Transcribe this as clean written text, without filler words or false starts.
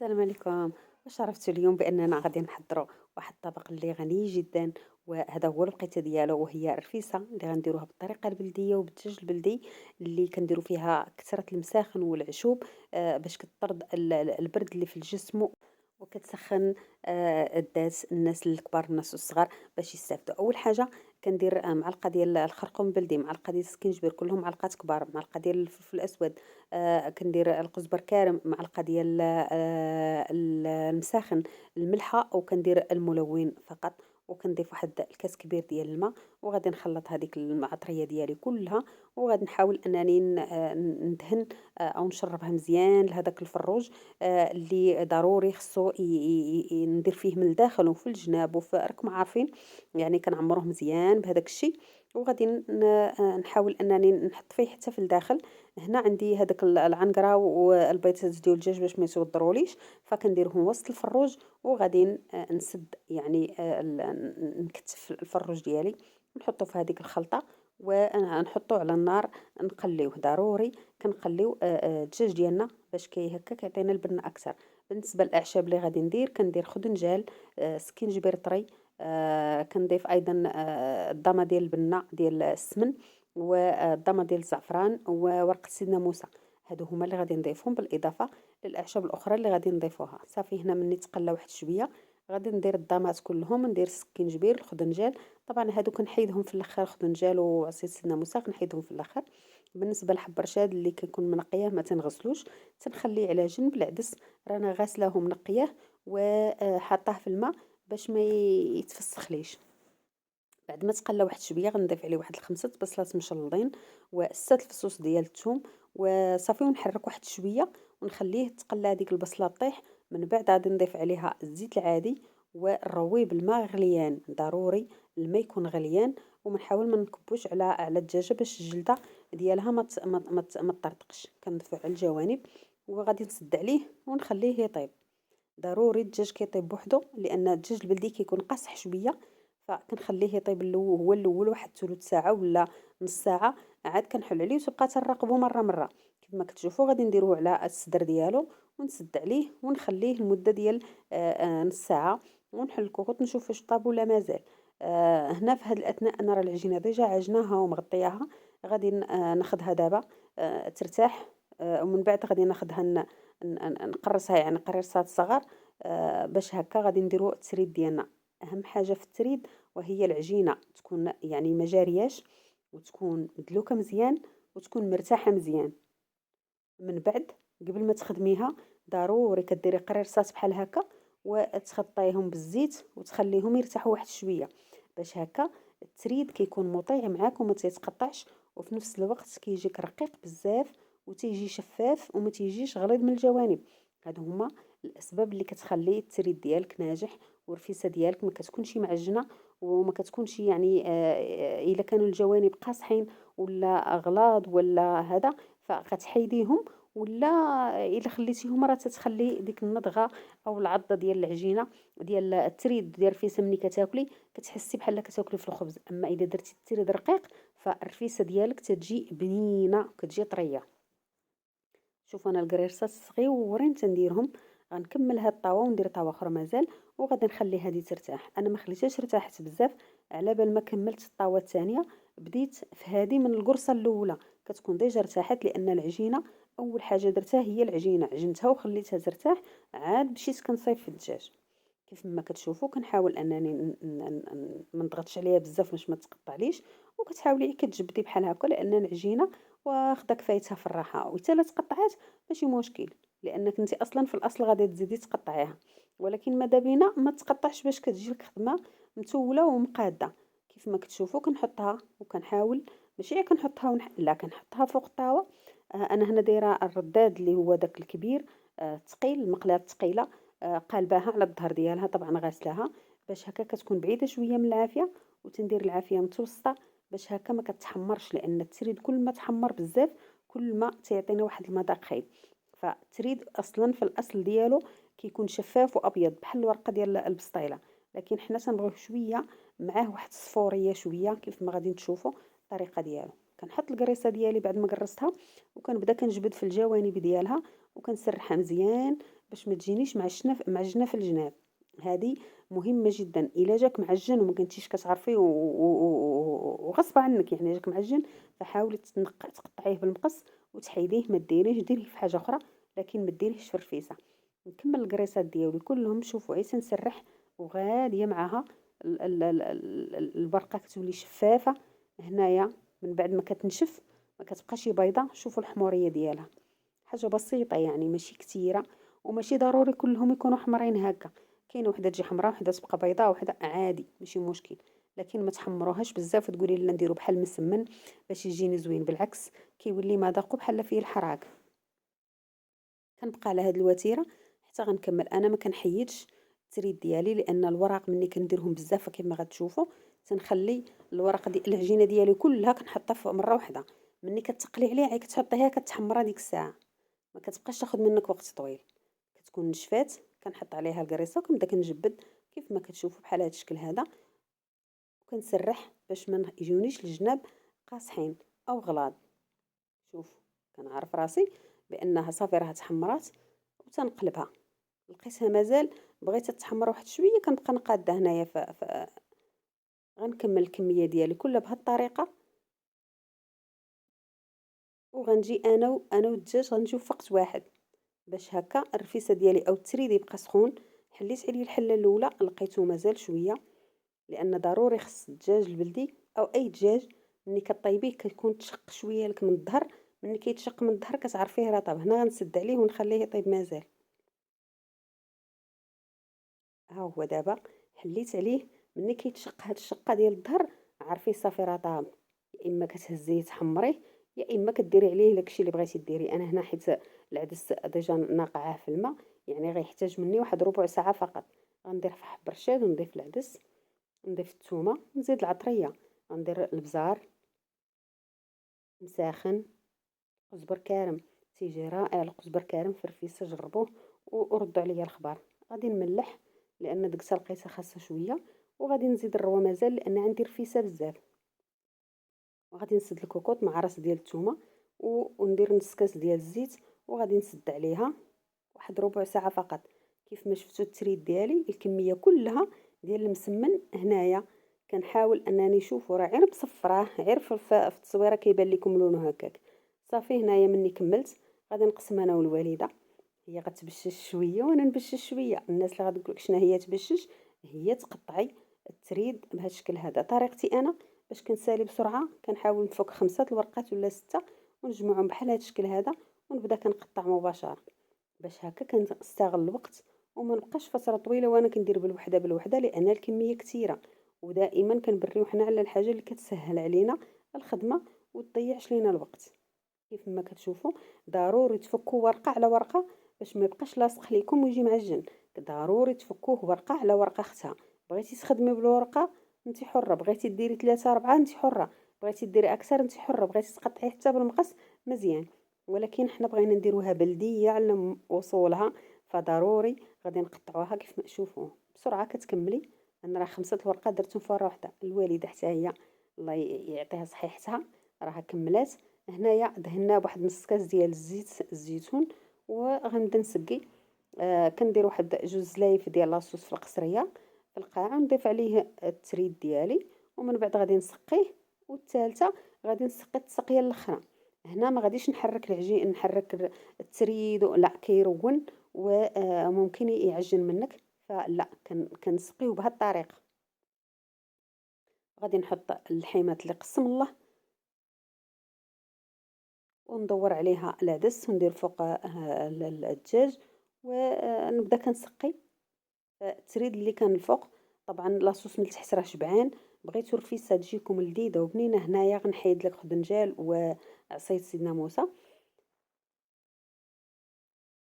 السلام عليكم. واش عرفتوا اليوم باننا غادي نحضروا واحد الطبق اللي غني جدا، وهذا هو الوقيته ديالو، وهي الرفيسه اللي غنديروها بالطريقه البلديه وبالدجاج البلدي اللي كنديروا فيها كثره المساخن والعشوب، باش كطرد البرد اللي في الجسم، وكتسخّن الذات الناس الكبار الناس الصغار باش يستافدوا. أول حاجة كندير معلقة ديال الخرقوم بلدي، معلقة ديال السكينجبير كلهم معلقات كبار، معلقة ديال الفلفل الأسود، كندير القزبر كارم، معلقة ديال المساخن، الملحة، وكندير الملون فقط، وكنضيف واحد الكاس كبير ديال الماء، وغادي نخلّط هذيك المعطرية ديالي كلها، وغادي نحاول أنني ندهن أو نشرّبها مزيان لهذاك الفروج، اللي ضروري خصو ندير فيه من الداخل وفي الجناب راكم عارفين، يعني كنعمروه مزيان بهذاك الشيء، وغادي نحاول أنني نحط فيه حتى في الداخل. هنا عندي هذاك العنقرة والبيضات ديال الدجاج باش ما يتوضروليش، فكنديرهم وسط الفروج، وغادي نسد يعني نكتف الفروج ديالي، نحطو في هذيك الخلطة، ونحطو على النار، نقليوه ضروري، كنقليو الدجاج ديالنا باش هكا كيعطينا البنة أكثر. بالنسبة للأعشاب اللي غادي ندير، كندير خدنجال، سكينجبير طري، كنضيف أيضًا الضامة ديال البنة ديال السمن، والضامة ديال الزعفران، وورقة سيدنا موسى. هادو هما اللي غادي نضيفهم بالإضافة للأعشاب الأخرى اللي غادي نضيفوها. صافي هنا مني تقلى واحد شوية، غادي ندير الضامات كلهم، ندير السكينجبير، الخدنجال، طبعًا هادو كنحيدهم في الآخر، الخدنجال وعصير سيدنا موسى كنحيدهم في الآخر. بالنسبة لحب الرشاد اللي كنكون منقياه ما تنغسلوش، تنخليه على جنب. العدس رانا غاسلاه ومنقياه وحاطاه في الماء باش ما يتفسخليش. بعد ما تقلى واحد شويه غنضيف عليه واحد 5 بصلات مشلضين و6 الفصوص ديال الثوم، وصافي، ونحرك واحد شويه ونخليه تقلى هذيك البصله طيح. من بعد غادي نضيف عليها الزيت العادي ونرويه بالماء غليان، ضروري الماء يكون غليان، ومنحاول ما نكبوش على الدجاجه باش الجلده ديالها ما تطرطقش. كنضيفوه على الجوانب وغادي نسد عليه ونخليه يطيب. ضروري الدجاج كيطيب بوحدو، لان الدجاج البلدي كيكون قاصح شويه، فكنخليه يطيب هو الأول واحد تلت ساعة ولا نص ساعة، عاد كنحل عليه وتبقى تنراقبو مرة مرة. كيما كتشوفوا غادي نديروه على الصدر ديالو ونسد عليه ونخليه لمدة ديال نص ساعة، ونحل نشوف واش طاب ولا مازال. هنا في هاد الأثناء أنا راه العجينة ديجا عجناها ومغطياها، غادي ناخدها دابا ترتاح، ومن بعد غادي ناخدها نقرصها، يعني قريصات صغار، باش هكا غادي نديرو التريد ديالنا. أهم حاجة في التريد وهي العجينة تكون يعني ما جارياش، وتكون مدلوكة مزيان، وتكون مرتاحة مزيان. من بعد قبل ما تخدميها ضروري كديري قريرصات بحال هكا وتخطيهم بالزيت وتخليهم يرتاحوا واحد شوية، باش هكا التريد كيكون مطيع معاك وما تيتقطعش، وفي نفس الوقت كيجيك رقيق بزاف وتيجي شفاف وما تيجيش غليظ من الجوانب. هادو هما الاسباب اللي كتخلي التريد ديالك ناجح، والرفيسه ديالك ما كتكونش معجنه وما كتكونش يعني الا كانوا الجوانب قاصحين ولا غلاظ ولا هذا، فغتحيديهم، ولا الا خليتيهم راه تتخلي ديك النضغه او العضه ديال العجينه ديال التريد ديال الرفيسه ملي كتاكلي كتحسي بحال كتاكلي في الخبز. اما الا درتي التريد رقيق فالرفيسه ديالك تتجي بنينه كتجي طريه. شوفوا انا الكريرسات صغيورين تنديرهم. غنكمل هاد الطاوه وندير طاوه اخرى مازال، وغادي نخلي هذه ترتاح. انا ما خليتهاش ارتاحت بزاف، على بال ما كملت الطاوه الثانيه بديت في هذه من القرصه الاولى كتكون ديجا ارتاحت، لان العجينه اول حاجه درتها هي العجينه، عجنتها وخليتها ترتاح، عاد مشيت كنصايب في الدجاج. كيف ما كتشوفوا كنحاول انني ما نضغطش عليها بزاف باش ما تقطعليش، وكتحاولي كتجبدي بحال هكا، لان العجينه واخده كفايتها في الراحه، وحتى لا تقطعات ماشي مشكل، لانك انت اصلا في الاصل غادي تزيدي تقطعيها، ولكن ماذا بينا ما تقطعش باش كتجي خدمه متوله ومقاده. كيف ما كتشوفوا كنحطها وكنحاول، ماشي كنحطها لا كنحطها فوق الطاوه. انا هنا دايره الرداد اللي هو داك الكبير، ثقيل، المقله ثقيله، قالباها على الظهر ديالها، طبعا غاسلاها باش هكا كتكون بعيده شويه من العافيه، وتندير العافيه متوسطه باش هكا ما كتحمرش، لان التريد كل ما تحمر بزاف كل ما تيعطينا واحد المذاق خايب. فالتريد اصلا في الاصل ديالو كيكون شفاف وابيض بحال الورقه ديال البسطيله، لكن حنا تنبغيو شويه معاه واحد الصفوريه شويه، كيف ما غادي تشوفوا الطريقه ديالو. كنحط الكريسه ديالي بعد ما قرصتها، وكنبدا كنجبد في الجوانب ديالها وكنسرحها مزيان باش ما تجينيش معجنة في الجناب. هذه مهمة جدا. الا جاك معجن وما كنتيش كتعرفيه وغصب عنك يعني جاك معجن، فحاولي تقطعيه بالمقص وتحيديه، ما ديريه ديريه في حاجة اخرى، لكن ما ديريهش في الرفيسة. نكمل الكريسات ديالي كلهم. شوفوا عيسى نسرح وغاديه معاها البرقه كتولي شفافه هنايا. من بعد ما كتنشف ما كتبقاش بيضه. شوفوا الحموريه ديالها، حاجه بسيطه يعني ماشي كثيره، وماشي ضروري كلهم يكونوا حمرين هكا. كاينه وحده تجي حمراء، وحده تبقى بيضاء، وحده عادي ماشي مشكل. لكن ما تحمروهاش بزاف وتقولي لا نديرو بحال مسمن باش يجيني زوين. بالعكس كيولي مذاقو بحال فيه الحراق. كنبقى على هاد الوتيره حتى غنكمل. انا ما كنحيدش التريد ديالي، لان الوراق ملي كنديرهم بزاف كما غتشوفوا تنخلي الورقه ديال العجينه ديالي كلها كنحطها في مره واحده. ملي كتقلي عليها عاد كتحطيها كتحمرها ديك الساعه، ما كتبقاش تاخذ منك وقت طويل. كتكون نشفات كنحط عليها الكريسه وكنبدا كنجبد كيف ما كتشوفوا بحال هذا الشكل هذا. وكنسرح باش ما يجونيش الجناب قاصحين او غلاظ. شوف كنعرف راسي بانها صافي راه تحمرات وتنقلبها. لقيتها مازال بغيتها تحمر واحد شويه، كنبقى نقاده هنايا غنكمل الكميه ديالي كلها بهذه الطريقه. وغنجي انا والدجاج غنجيو في وقت واحد باش هكا الرفيسه ديالي او التريد يبقى سخون. حليت عليه الحله الاولى لقيته مازال شويه، لان ضروري خص الدجاج البلدي او اي دجاج ملي كطيبيه كيكون تشق شويه لك من الظهر. ملي كيتشق من الظهر كتعرفيه راه طاب. هنا غنسد عليه ونخليه يطيب مازال. ها هو دابا حليت عليه. ملي كيتشق هاد الشقه ديال الظهر عرفيه صافي راه طاب. يا اما كتهزيه تحمريه، يا اما كديري عليه داكشي اللي بغيتي ديري. انا هنا حيت العدس ديجا ناقعاه في الماء يعني غيحتاج مني واحد ربع ساعه فقط. غندير فحم برشاد ونضيف العدس، نضيف الثومه، نزيد العطريه، غندير البزار مساخن، قزبر كارم. تيجي رائع القزبر كارم في الرفيسه، جربوه وردوا عليا الخبر. غادي نملح لان دكسه لقيتها خاصه شويه، وغادي نزيد الروا مازال لان عندي رفيسه بزاف. وغادي نسد الكوكوط مع راس ديال الثومه وندير نص كاس ديال الزيت، وغادي نسد عليها واحد ربع ساعه فقط. كيف ما شفتوا التريد ديالي الكميه كلها ديال المسمن هنايا. كنحاول انني نشوفوا راه غير مصفراه غير في التصويره كيبان لكم لونه هكاك. صافي هنايا مني كملت غادي نقسم انا والوالده. هي غتبشش شويه وانا نبشش شويه. الناس اللي غتقول لك شنو هي تبشش، هي تقطعي التريد بهذا الشكل هذا. طريقتي انا باش كنسالي بسرعه كنحاول نفك 5 الورقات ولا 6 ونجمعهم بحال هذا الشكل هذا، ونبدا كنقطع مباشره باش هكا كنستغل الوقت وما نبقاش فتره طويله وانا كندير بالوحده بالوحده، لان الكميه كثيره. ودائما كنبريو حنا على الحاجه اللي كتسهل علينا الخدمه وتضيعش لينا الوقت. كيف ما كتشوفوا ضروري تفكوا ورقه على ورقه باش ما يبقاش لاصق ليكم ويجي معجن. ضروري تفكوه ورقه على ورقه اختها. بغيتي تخدمي بالورقه انت حره، بغيتي ديري 3 4 انت حره، بغيتي ديري اكثر انت حره، بغيتي تقطعي حتى بالمقص مزيان. ولكن حنا بغينا نديروها بلديه على وصولها، فضروري غادي نقطعوها كيف ما تشوفوا بسرعه كتكملي. انا راه 5 الورقات درتهم في مره واحده. الوالده حتى هي الله يعطيها صحيحتها راها كملات. هنايا دهنا بواحد نص كاس ديال الزيت الزيتون وغنبدا نسقي. كندير واحد 2 زلايف ديال لاصوص في القصريه في القاع ونضيف عليه التريد ديالي، ومن بعد غادي نسقيه. والثالثه غادي نسقي التسقيه الاخرى. هنا ما غاديش نحرك العجين نحرك التريد لا كيرون وممكن يعجن منك، فلا كنسقيه بهذه الطريقه. غادي نحط اللحيمات اللي قسم الله وندور عليها العدس وندير فوق الدجاج ونبدا كنسقي. التريد اللي كان الفوق طبعا لاصوص من التحت راه شبعان. بغيتو الرفيسه تجيكم لذيذه وبنينه هنايا غنحيد لك خدنجال وعصيت سيدنا موسى.